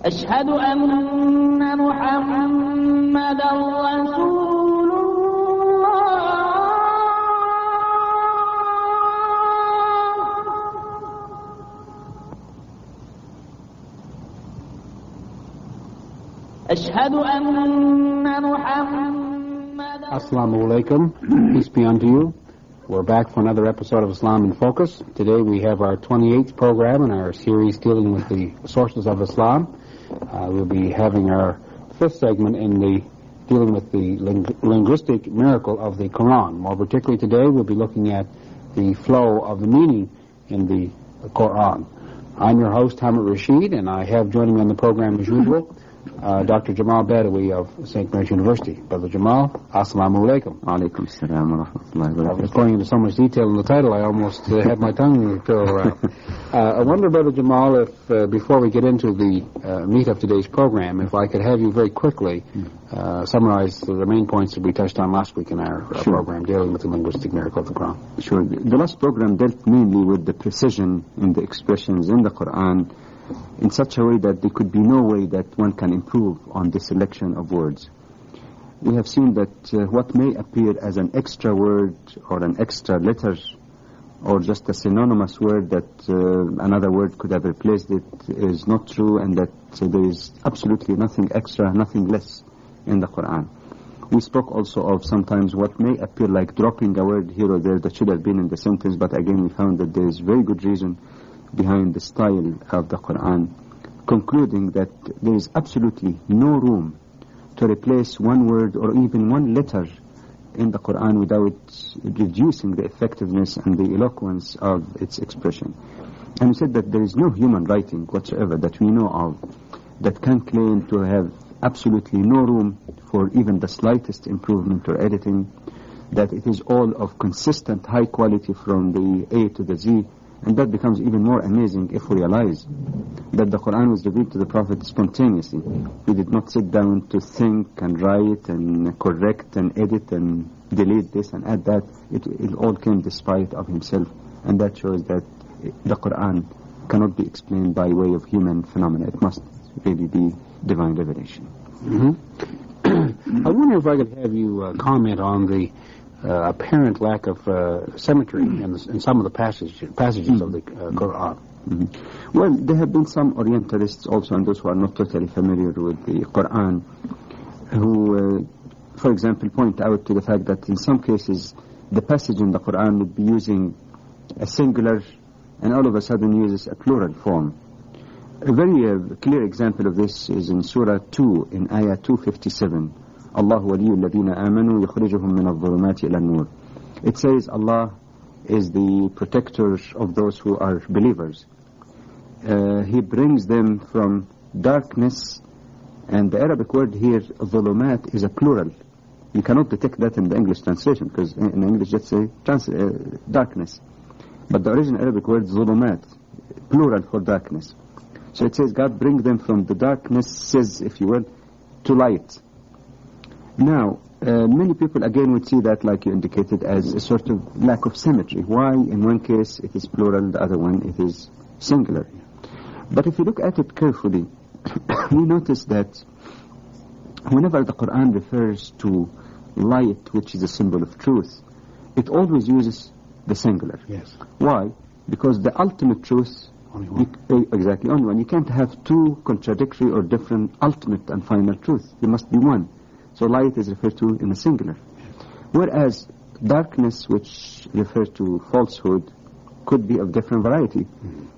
أشهد أن محمدا رسول الله. أشهد أن محمدا. Assalamu alaikum. Peace be unto you. We're back for another episode of Islam in Focus. Today we have our 28th program in our series dealing with the sources of Islam. We'll be having our fifth segment in the dealing with the linguistic miracle of the Quran. More particularly today we'll be looking at the flow of the meaning in the Quran. I'm your host, Hamid Rashid, and I have joining me on the program as usual Dr. Jamal Badawi of St. Mary's University. Brother Jamal, Assalamu alaikum. Alaikum salam wa rahmatullahi wa barakatuh. I was going into so much detail in the title, I almost had my tongue curled around. I wonder, Brother Jamal, if before we get into the meat of today's program, if I could have you very quickly summarize the main points that we touched on last week in our program dealing with the linguistic miracle of the Quran. Sure. The last program dealt mainly with the precision in the expressions in the Quran in such a way that there could be no way that one can improve on the selection of words. We have seen that what may appear as an extra word or an extra letter or just a synonymous word that another word could have replaced it is not true, and that there is absolutely nothing extra, nothing less in the Quran. We spoke also of sometimes what may appear like dropping a word here or there that should have been in the sentence, but again we found that there is very good reason behind the style of the Quran, concluding that there is absolutely no room to replace one word or even one letter in the Quran without reducing the effectiveness and the eloquence of its expression. And we said that there is no human writing whatsoever that we know of that can claim to have absolutely no room for even the slightest improvement or editing, that it is all of consistent high quality from the A to the Z. And that becomes even more amazing if we realize that the Quran was revealed to the Prophet spontaneously. He did not sit down to think and write and correct and edit and delete this and add that. It all came despite of himself. And that shows that the Quran cannot be explained by way of human phenomena. It must really be divine revelation. I wonder if I could have you comment on the apparent lack of symmetry in some of the passages of the Quran. Well, there have been some Orientalists also, and those who are not totally familiar with the Quran, who, for example, point out to the fact that in some cases the passage in the Quran would be using a singular and all of a sudden uses a plural form. A very clear example of this is in Surah 2, in Ayah 257. Allah waliyu alladhina amanu yukhrijuhum min adh-dhulumati ila an-nur. It says Allah is the protector of those who are believers. He brings them from darkness, and the Arabic word here, dhulumat, is a plural. You cannot detect that in the English translation, because in English just say darkness. But the original Arabic word, dhulumat, plural for darkness. So it says God brings them from the darknesses, if you will, to light. Now, many people again would see that, like you indicated, as a sort of lack of symmetry. Why in one case it is plural, the other one it is singular? But if you look at it carefully, we notice that whenever the Quran refers to light, which is a symbol of truth, it always uses the singular. Yes. Why? Because the ultimate truth, only one. Exactly, only one. You can't have two contradictory or different ultimate and final truth. There must be one. So light is referred to in the singular. Whereas darkness, which refers to falsehood, could be of different variety.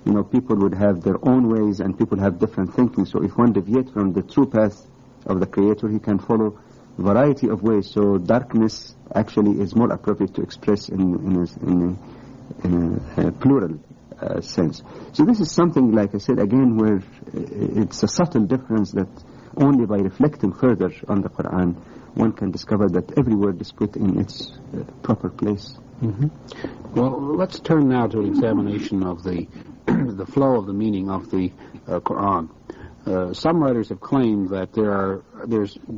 You know, people would have their own ways and people have different thinking. So if one deviates from the true path of the Creator, he can follow a variety of ways. So darkness actually is more appropriate to express in a plural sense. So this is something, like I said again, where it's a subtle difference that only by reflecting further on the Quran one can discover that every word is put in its proper place. Well, let's turn now to an examination of the flow of the meaning of the Quran. Some writers have claimed that there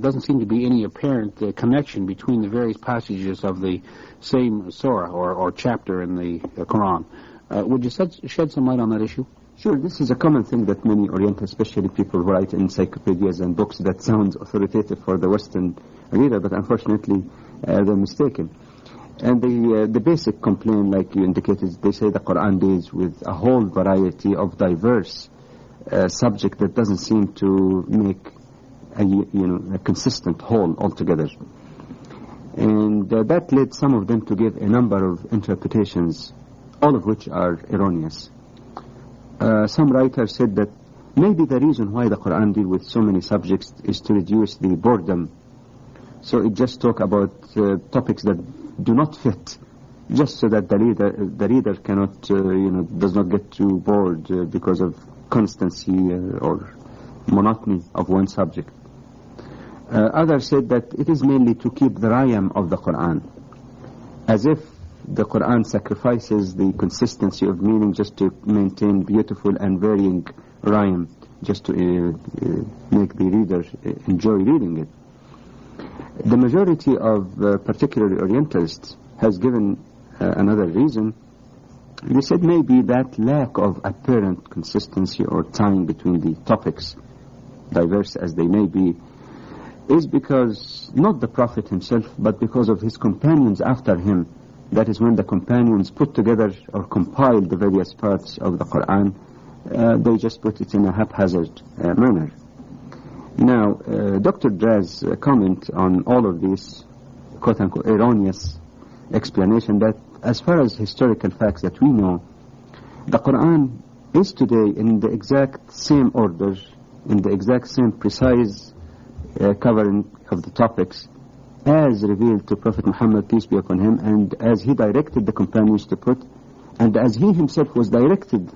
doesn't seem to be any apparent connection between the various passages of the same surah or chapter in the Quran. Would you shed some light on that issue? Sure, this is a common thing that many Orientals, especially people who write encyclopedias and books that sounds authoritative for the Western reader, but unfortunately they're mistaken. And the basic complaint, like you indicated, they say the Quran deals with a whole variety of diverse subject that doesn't seem to make a consistent whole altogether. And that led some of them to give a number of interpretations, all of which are erroneous. Some writers said that maybe the reason why the Quran deals with so many subjects is to reduce the boredom. So it just talk about topics that do not fit, just so that the reader cannot, does not get too bored because of constancy or monotony of one subject. Others said that it is mainly to keep the rhyme of the Quran, as if the Quran sacrifices the consistency of meaning just to maintain beautiful and varying rhyme, just to make the reader enjoy reading it. The majority of particularly Orientalists has given another reason. They said maybe that lack of apparent consistency or tying between the topics, diverse as they may be, is because not the Prophet himself, but because of his companions after him. That is, when the companions put together or compiled the various parts of the Quran, they just put it in a haphazard manner. Now, Dr. Draz's comment on all of these quote-unquote erroneous explanation, that as far as historical facts that we know, the Quran is today in the exact same order, in the exact same precise covering of the topics as revealed to Prophet Muhammad, peace be upon him, and as he directed the companions to put, and as he himself was directed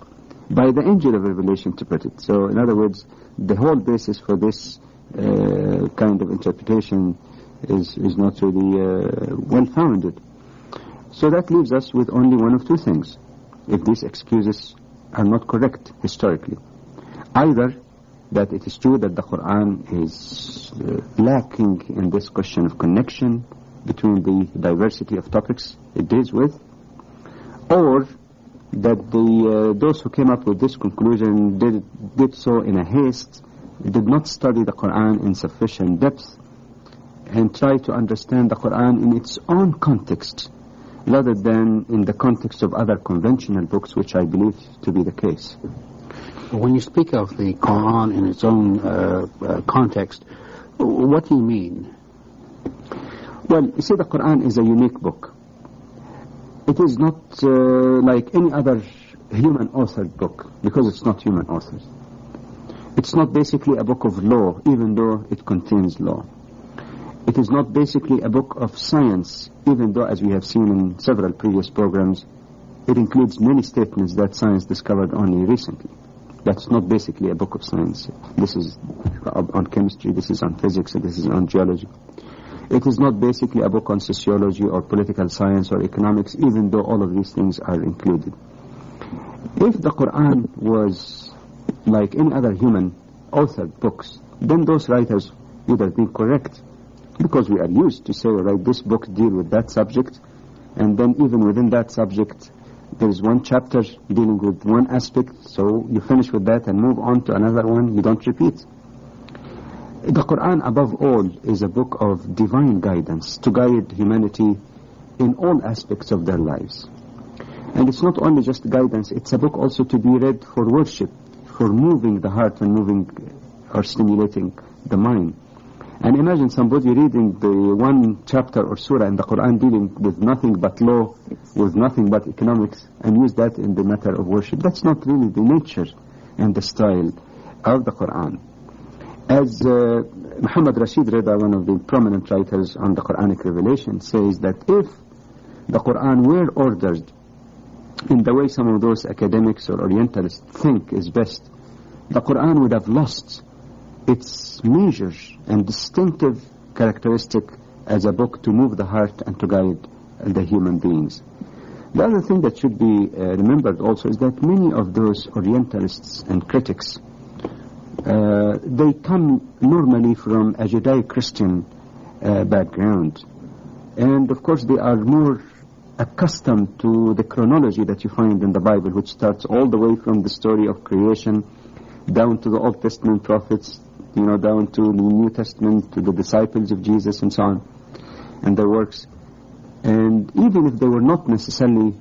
by the angel of revelation to put it. So in other words, the whole basis for this kind of interpretation is not really well-founded. So that leaves us with only one of two things, if these excuses are not correct historically. Either that it is true that the Quran is lacking in this question of connection between the diversity of topics it deals with, or that those who came up with this conclusion did so in a haste, did not study the Quran in sufficient depth, and try to understand the Quran in its own context, rather than in the context of other conventional books, which I believe to be the case. When you speak of the Quran in its own context, what do you mean? Well, you see, the Quran is a unique book. It is not like any other human-authored book, because it's not human-authored. It's not basically a book of law, even though it contains law. It is not basically a book of science, even though, as we have seen in several previous programs, it includes many statements that science discovered only recently. That's not basically a book of science. This is on chemistry, this is on physics, and this is on geology. It is not basically a book on sociology or political science or economics, even though all of these things are included. If the Quran was like any other human-authored books, then those writers would have been correct, because we are used to say, all right, this book deals with that subject, and then even within that subject, there is one chapter dealing with one aspect, so you finish with that and move on to another one, you don't repeat. The Quran, above all, is a book of divine guidance to guide humanity in all aspects of their lives. And it's not only just guidance, it's a book also to be read for worship, for moving the heart and moving or stimulating the mind. And imagine somebody reading the one chapter or surah in the Quran dealing with nothing but law, with nothing but economics, and use that in the matter of worship. That's not really the nature and the style of the Quran. As Muhammad Rashid Rida, one of the prominent writers on the Quranic revelation, says that if the Quran were ordered in the way some of those academics or Orientalists think is best, the Quran would have lost its measure and distinctive characteristic as a book to move the heart and to guide the human beings. The other thing that should be remembered also is that many of those Orientalists and critics, they come normally from a Judeo-Christian background, and of course they are more accustomed to the chronology that you find in the Bible, which starts all the way from the story of creation down to the Old Testament prophets, down to the New Testament, to the disciples of Jesus and so on, and their works. And even if they were not necessarily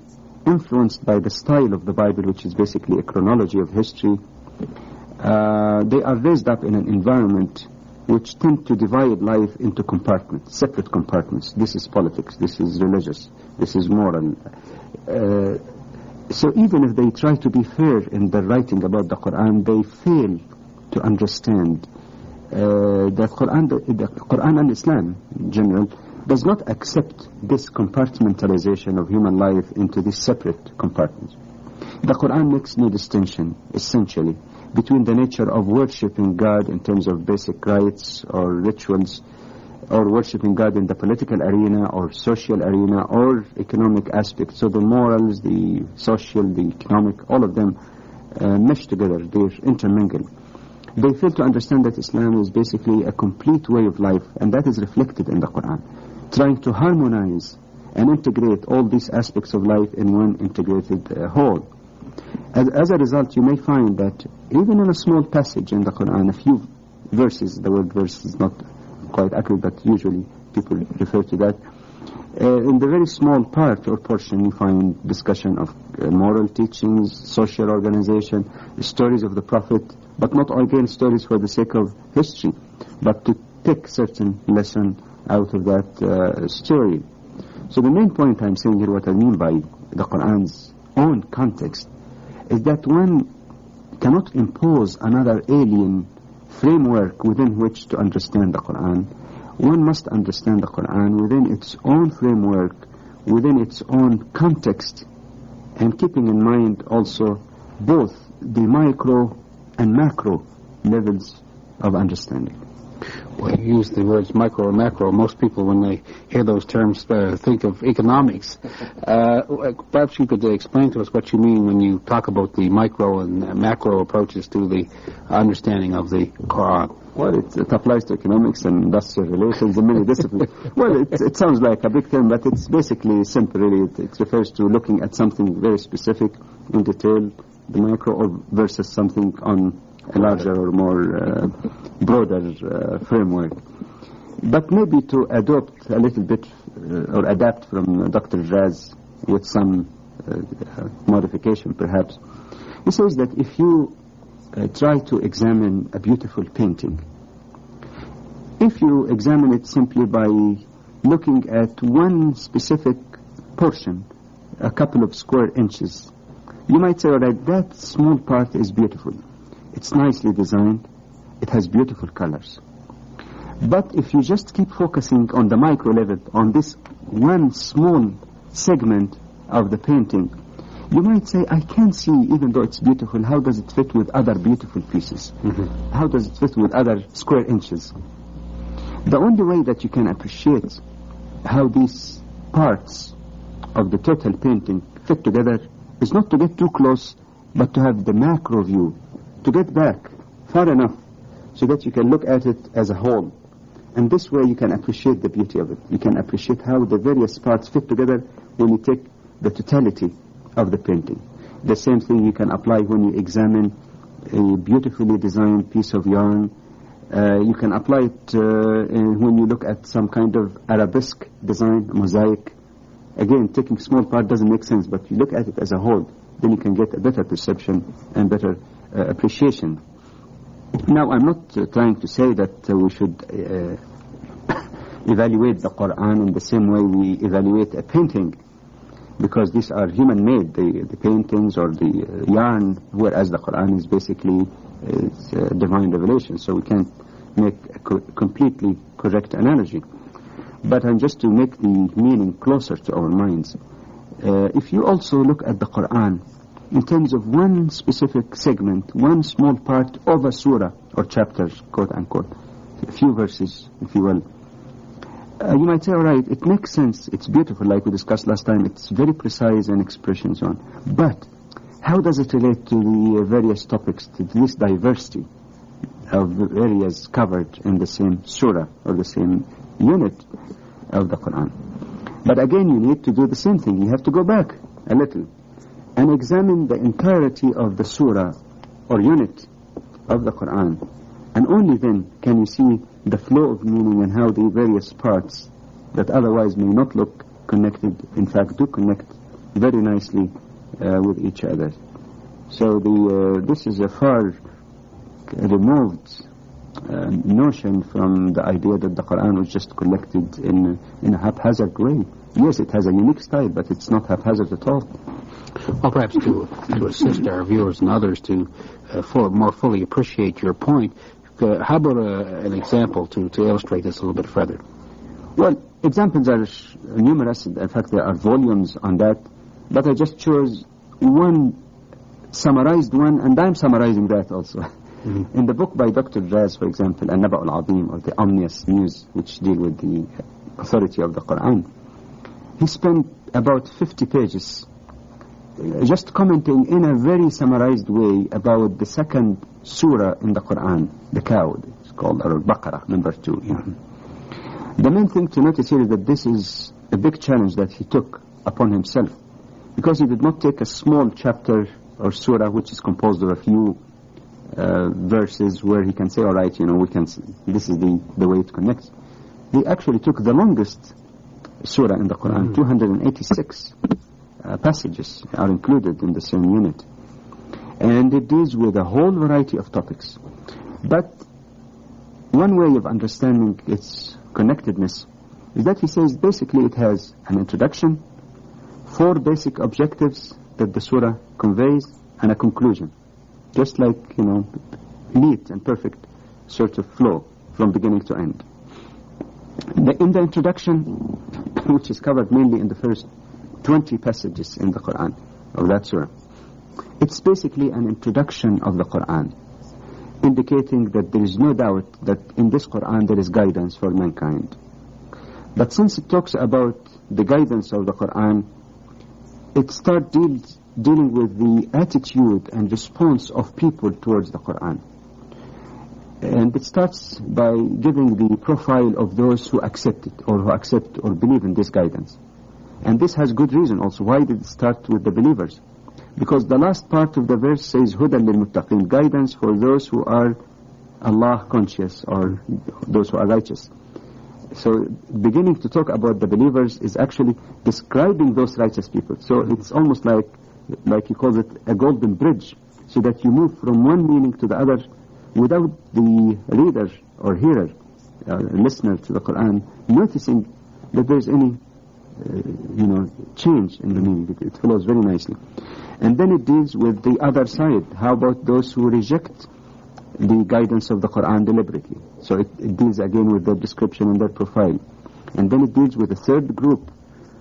influenced by the style of the Bible, which is basically a chronology of history, they are raised up in an environment which tend to divide life into compartments, separate compartments. This is politics, this is religious, this is moral. So even if they try to be fair in their writing about the Quran, they fail to understand that the Quran and Islam in general does not accept this compartmentalization of human life into these separate compartments. The Quran makes no distinction, essentially, between the nature of worshipping God in terms of basic rites or rituals, or worshipping God in the political arena or social arena or economic aspects. So the morals, the social, the economic, all of them mesh together, they're intermingled. They fail to understand that Islam is basically a complete way of life, and that is reflected in the Quran, trying to harmonize and integrate all these aspects of life in one integrated whole. As a result, you may find that even in a small passage in the Quran, a few verses, the word verse is not quite accurate, but usually people refer to that, in the very small part or portion you find discussion of moral teachings, social organization, stories of the Prophet, but not again stories for the sake of history, but to take certain lesson out of that story. So the main point I'm saying here, what I mean by the Quran's own context, is that one cannot impose another alien framework within which to understand the Quran. One must understand the Quran within its own framework, within its own context, and keeping in mind also both the micro and macro levels of understanding. Well, you use the words micro or macro. Most people, when they hear those terms, think of economics. Perhaps you could explain to us what you mean when you talk about the micro and macro approaches to the understanding of the Quran. Well, it applies to economics and industrial relations and many disciplines. Well, it sounds like a big term, but it's basically simple, really. It refers to looking at something very specific in detail, the micro, or versus something on a larger or more broader framework. But maybe to adopt a little bit or adapt from Dr. Raz with some modification perhaps, he says that if you try to examine a beautiful painting, if you examine it simply by looking at one specific portion, a couple of square inches, you might say, all right, that small part is beautiful. It's nicely designed. It has beautiful colors. But if you just keep focusing on the micro level, on this one small segment of the painting, you might say, I can't see, even though it's beautiful, how does it fit with other beautiful pieces? Mm-hmm. How does it fit with other square inches? The only way that you can appreciate how these parts of the total painting fit together is not to get too close, but to have the macro view, to get back far enough so that you can look at it as a whole. And this way you can appreciate the beauty of it. You can appreciate how the various parts fit together when you take the totality of the painting. The same thing you can apply when you examine a beautifully designed piece of yarn. You can apply it when you look at some kind of arabesque design, mosaic. Again, taking small part doesn't make sense, but you look at it as a whole, then you can get a better perception and better appreciation. Now, I'm not trying to say that we should evaluate the Quran in the same way we evaluate a painting, because these are human-made, the paintings or the yarn, whereas the Quran is basically divine revelation, so we can't make a completely correct analogy. But just to make the meaning closer to our minds, if you also look at the Quran in terms of one specific segment, one small part of a surah or chapter, quote unquote, a few verses, if you will, you might say, all right, it makes sense, it's beautiful, like we discussed last time, it's very precise in expressions on. But how does it relate to the various topics, to this diversity of areas covered in the same surah or the same unit of the Quran? But again, you need to do the same thing. You have to go back a little and examine the entirety of the surah or unit of the Quran. And only then can you see the flow of meaning and how the various parts that otherwise may not look connected, in fact do connect very nicely with each other. So this is a far removed notion from the idea that the Quran was just collected in a haphazard way. Yes, it has a unique style, but it's not haphazard at all. Well, perhaps to assist our viewers and others to more fully appreciate your point, how about an example to illustrate this a little bit further? Well, examples are numerous. In fact, there are volumes on that. But I just chose one summarized one, and I'm summarizing that also. Mm-hmm. In the book by Dr. Raz, for example, An-Naba' al-Azim, or the Omnious News, which deal with the authority of the Quran, he spent about 50 pages just commenting in a very summarized way about the second surah in the Quran, the cow. It's called Al-Baqarah, number 2. Mm-hmm. The main thing to notice here is that this is a big challenge that he took upon himself, because he did not take a small chapter or surah which is composed of a few verses where he can say, all right, this is the way it connects. He actually took the longest surah in the Quran, 286 passages are included in the same unit. And it deals with a whole variety of topics. But one way of understanding its connectedness is that he says basically it has an introduction, 4 basic objectives that the surah conveys, and a conclusion. Just like, neat and perfect sort of flow from beginning to end. In the introduction, which is covered mainly in the first 20 passages in the Quran, of that surah, it's basically an introduction of the Quran, indicating that there is no doubt that in this Quran there is guidance for mankind. But since it talks about the guidance of the Quran, it starts dealing with the attitude and response of people towards the Quran. And it starts by giving the profile of those who accept it, or who accept or believe in this guidance. And this has good reason also. Why did it start with the believers? Because the last part of the verse says, Hudan lil-muttaqin, guidance for those who are Allah conscious, or those who are righteous. So beginning to talk about the believers is actually describing those righteous people. So it's almost like he calls it a golden bridge, so that you move from one meaning to the other without the reader or hearer, listener to the Quran, noticing that there's any change in the meaning. It flows very nicely. And then it deals with the other side. How about those who reject the guidance of the Quran deliberately? So it deals again with their description and their profile. And then it deals with a third group,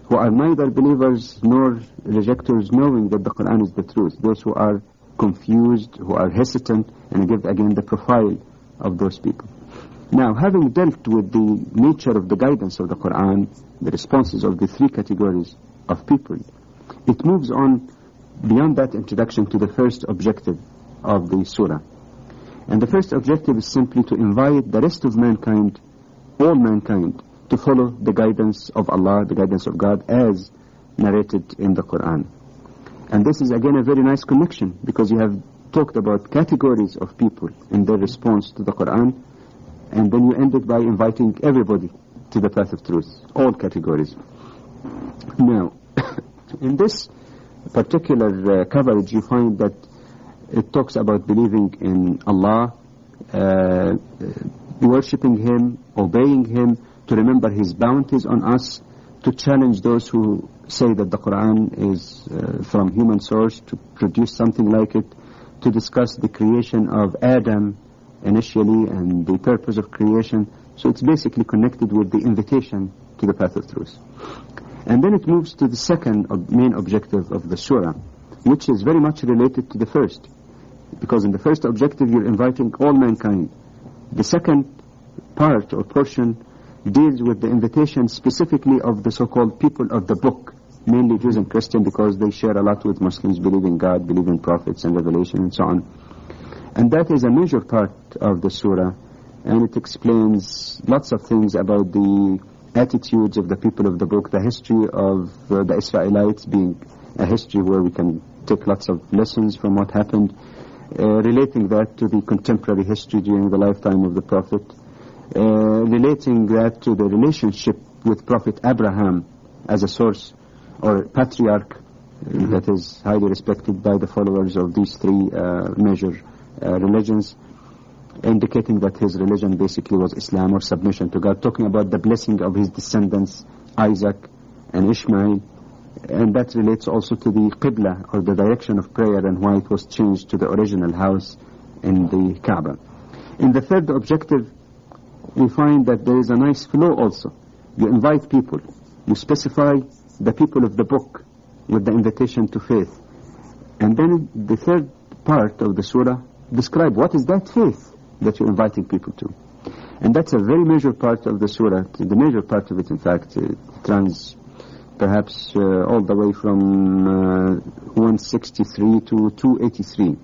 who are neither believers nor rejectors, knowing that the Quran is the truth. Those who are confused, who are hesitant, and give again the profile of those people. Now, having dealt with the nature of the guidance of the Quran, the responses of the 3 categories of people, it moves on beyond that introduction to the first objective of the surah. And the first objective is simply to invite the rest of mankind, all mankind, to follow the guidance of Allah, the guidance of God, as narrated in the Quran. And this is again a very nice connection, because you have talked about categories of people in their response to the Quran, and then you ended by inviting everybody to the path of truth, all categories. Now, in this particular coverage, you find that it talks about believing in Allah, worshipping Him, obeying Him, to remember His bounties on us, to challenge those who say that the Quran is from human source, to produce something like it, to discuss the creation of Adam initially and the purpose of creation. So it's basically connected with the invitation to the path of truth. And then it moves to the second main objective of the surah, which is very much related to the first. Because in the first objective you're inviting all mankind. The second part or portion deals with the invitation specifically of the so-called people of the book, mainly Jews and Christians, because they share a lot with Muslims, believe in God, believe in prophets and revelation and so on. And that is a major part of the surah, and it explains lots of things about the attitudes of the people of the book, the history of the Israelites being a history where we can take lots of lessons from what happened, relating that to the contemporary history during the lifetime of the Prophet, relating that to the relationship with Prophet Abraham as a source or patriarch that is highly respected by the followers of these three major religions, indicating that his religion basically was Islam or submission to God, talking about the blessing of his descendants, Isaac and Ishmael, and that relates also to the Qibla or the direction of prayer and why it was changed to the original house in the Kaaba. In the third objective, we find that there is a nice flow also. You invite people, you specify the people of the book with the invitation to faith, and then the third part of the surah describe what is that faith that you're inviting people to. And that's a very major part of the surah. The major part of it, in fact, runs perhaps all the way from 163 to 283,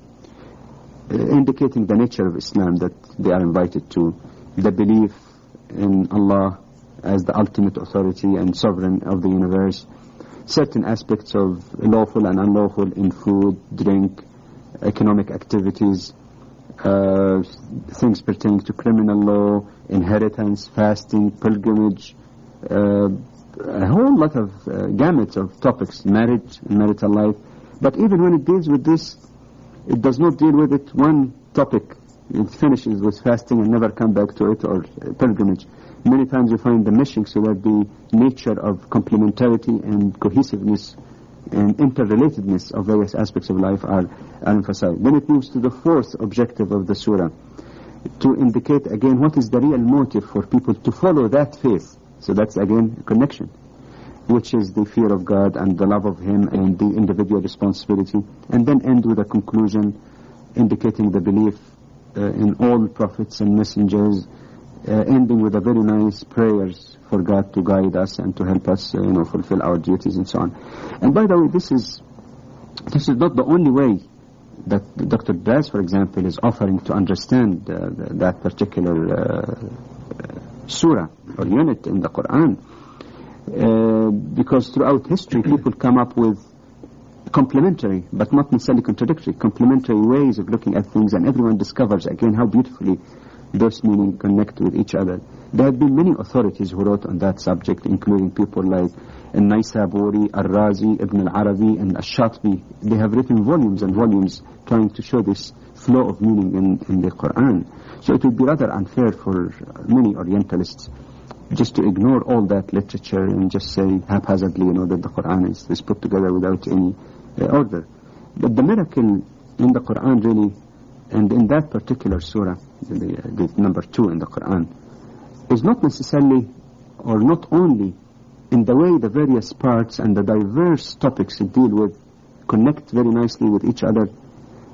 indicating the nature of Islam that they are invited to, the belief in Allah as the ultimate authority and sovereign of the universe, certain aspects of lawful and unlawful in food, drink, economic activities, things pertaining to criminal law, inheritance, fasting, pilgrimage, a whole lot of gamut of topics, marriage, marital life. But even when it deals with this, it does not deal with it one topic. It finishes with fasting and never come back to it, or pilgrimage. Many times you find the meshing so that the nature of complementarity and cohesiveness and interrelatedness of various aspects of life are emphasized. Then it moves to the fourth objective of the surah, to indicate again what is the real motive for people to follow that faith. So that's again a connection, which is the fear of God and the love of Him and the individual responsibility, and then end with a conclusion indicating the belief in all prophets and messengers, ending with a very nice prayers for God to guide us and to help us, fulfill our duties and so on. And by the way, this is not the only way that Dr. Baz, for example, is offering to understand that particular surah or unit in the Quran, because throughout history people come up with complementary but not necessarily contradictory, complementary ways of looking at things, and everyone discovers again how beautifully those meanings connect with each other. There have been many authorities who wrote on that subject, including people like Al-Naisaburi, Al-Razi, Ibn al-Arabi, and Al-Shatbi. They have written volumes and volumes trying to show this flow of meaning in the Quran. So it would be rather unfair for many Orientalists just to ignore all that literature and just say haphazardly, that the Quran is put together without any order. But the miracle in the Quran really, and in that particular surah, the number 2 in the Quran, is not necessarily or not only in the way the various parts and the diverse topics it deal with connect very nicely with each other.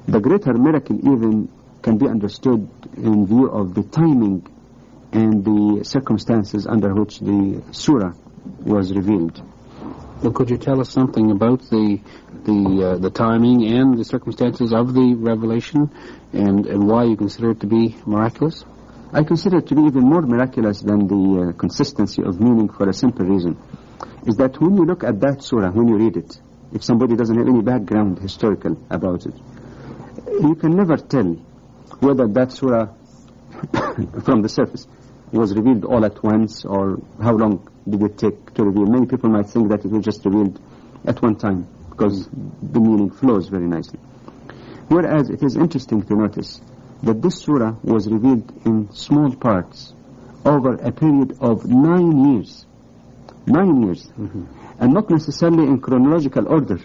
The greater miracle even can be understood in view of the timing and the circumstances under which the surah was revealed. Well, could you tell us something about the timing and the circumstances of the revelation, and why you consider it to be miraculous? I consider it to be even more miraculous than the consistency of meaning, for a simple reason, is that when you look at that surah, when you read it, if somebody doesn't have any background historical about it, you can never tell whether that surah from the surface was revealed all at once, or how long did it take to reveal. Many people might think that it was just revealed at one time, because the meaning flows very nicely. Whereas it is interesting to notice that this surah was revealed in small parts over a period of 9 years. 9 years. Mm-hmm. And not necessarily in chronological order.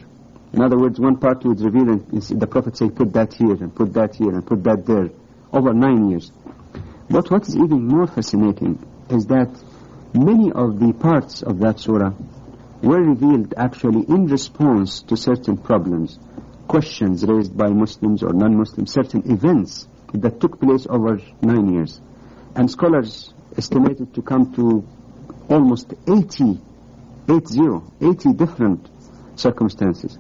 In other words, one part was revealed and the Prophet said, put that here and put that here and put that there, over 9 years. But what is even more fascinating is that many of the parts of that surah were revealed actually in response to certain problems, questions raised by Muslims or non-Muslims, certain events that took place over 9 years. And scholars estimated to come to almost 80 different circumstances.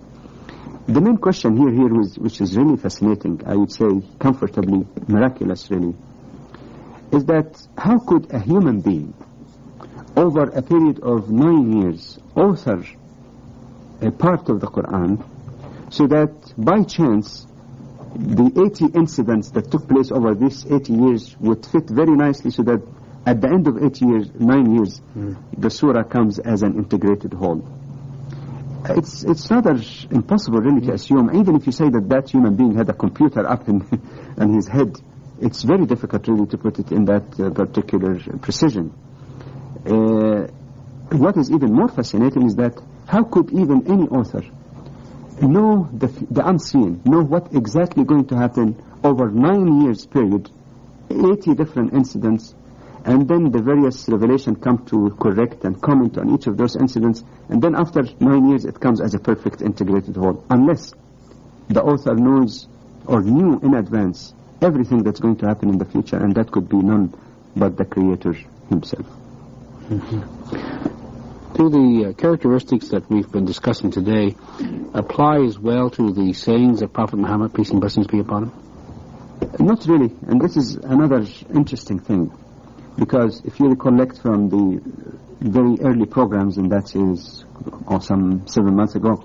The main question here which is really fascinating, I would say comfortably miraculous really, is that how could a human being over a period of 9 years, author a part of the Quran, so that by chance the 80 incidents that took place over these 80 years would fit very nicely, so that at the end of 9 years, the surah comes as an integrated whole. It's rather impossible really to assume, even if you say that human being had a computer up in his head, it's very difficult really to put it in that particular precision. What is even more fascinating is that how could even any author know the unseen, know what exactly going to happen over 9 years period, 80 different incidents, and then the various revelation come to correct and comment on each of those incidents, and then after 9 years it comes as a perfect integrated whole, unless the author knows or knew in advance everything that's going to happen in the future, and that could be none but the Creator himself. Do the characteristics that we've been discussing today apply as well to the sayings of Prophet Muhammad, peace and blessings be upon him? Not really, and this is another interesting thing, because if you recollect from the very early programs in that series, or some 7 months ago,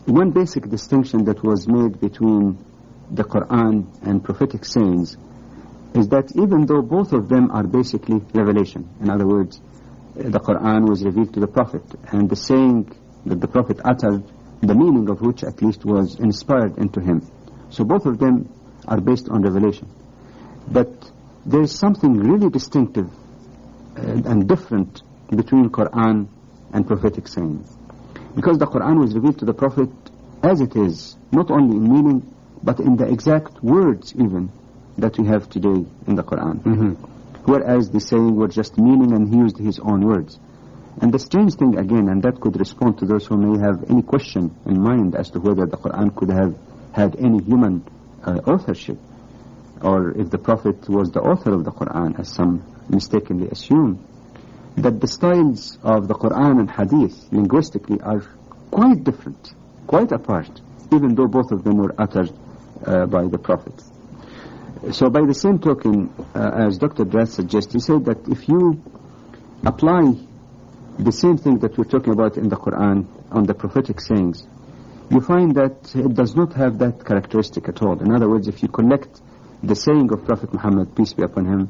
one basic distinction that was made between the Quran and prophetic sayings is that even though both of them are basically revelation, in other words, the Quran was revealed to the Prophet, and the saying that the Prophet uttered, the meaning of which at least was inspired into him. So both of them are based on revelation. But there is something really distinctive and different between Quran and prophetic saying. Because the Quran was revealed to the Prophet as it is, not only in meaning, but in the exact words even that we have today in the Quran. Whereas the saying were just meaning, and he used his own words. And the strange thing again, and that could respond to those who may have any question in mind as to whether the Quran could have had any human authorship, or if the Prophet was the author of the Quran, as some mistakenly assume, that the styles of the Quran and Hadith linguistically are quite different, quite apart, even though both of them were uttered by the Prophet. So by the same token, as Dr. Draz suggests, he said that if you apply the same thing that we're talking about in the Quran on the prophetic sayings, you find that it does not have that characteristic at all. In other words, if you collect the saying of Prophet Muhammad, peace be upon him,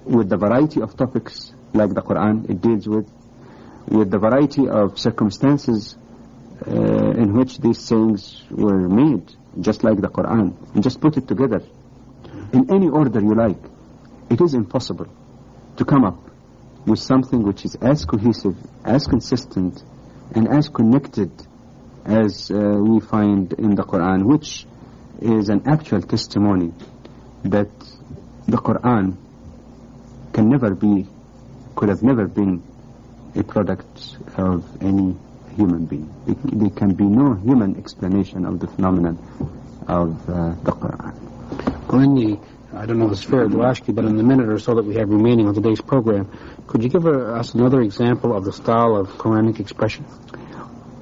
with the variety of topics like the Quran it deals with the variety of circumstances in which these sayings were made, just like the Quran, and just put it together in any order you like, it is impossible to come up with something which is as cohesive, as consistent, and as connected as we find in the Quran, which is an actual testimony that the Quran could have never been a product of any human being. There can be no human explanation of the phenomenon of the Quran. Well, I don't know if it's fair to ask you, but in the minute or so that we have remaining on today's program, could you give us another example of the style of Quranic expression?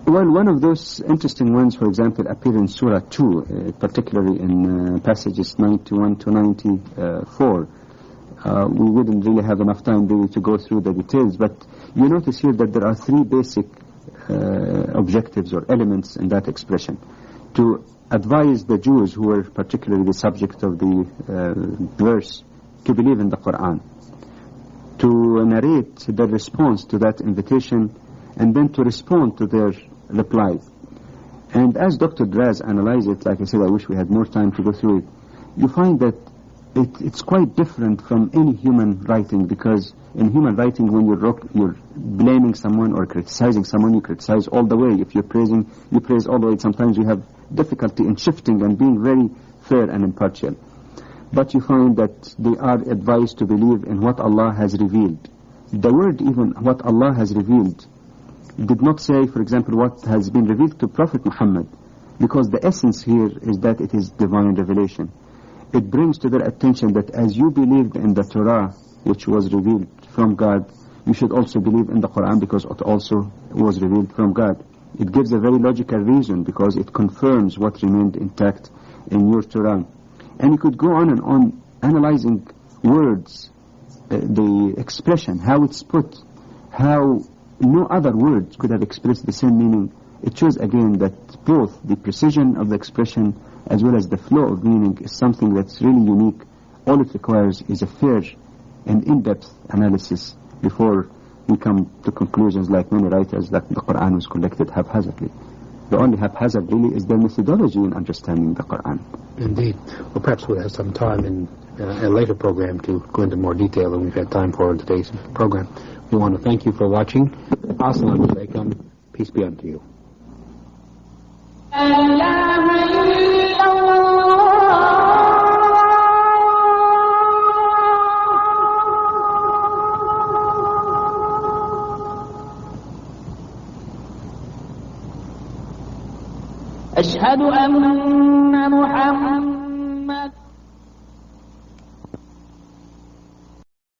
Well, one of those interesting ones, for example, appear in Surah 2, particularly in passages 91 to 94. We wouldn't really have enough time really to go through the details, but you notice here that there are 3 basic objectives or elements in that expression. To advise the Jews, who were particularly the subject of the verse, to believe in the Quran, to narrate the response to that invitation, and then to respond to their reply. And as Dr. Draz analyzed it, like I said, I wish we had more time to go through it, you find that it's quite different from any human writing, because in human writing, when you're blaming someone or criticizing someone, you criticize all the way. If you're praising, you praise all the way. Sometimes you have difficulty in shifting and being very fair and impartial. But you find that they are advised to believe in what Allah has revealed. The word even, what Allah has revealed, did not say, for example, what has been revealed to Prophet Muhammad, because the essence here is that it is divine revelation. It brings to their attention that as you believed in the Torah, which was revealed from God, you should also believe in the Quran, because it also was revealed from God. It gives a very logical reason, because it confirms what remained intact in your Torah. And you could go on and on analyzing words the expression, how it's put, how no other words could have expressed the same meaning. It shows again that both the precision of the expression as well as the flow of meaning is something that's really unique. All it requires is a fair and in-depth analysis before we come to conclusions like many writers that the Quran was collected haphazardly. The only haphazard really is their methodology in understanding the Quran. Indeed. Well, perhaps we'll have some time in a later program to go into more detail than we've had time for in today's program. We want to thank you for watching. Assalamu alaikum. Peace be unto you. أشهد أن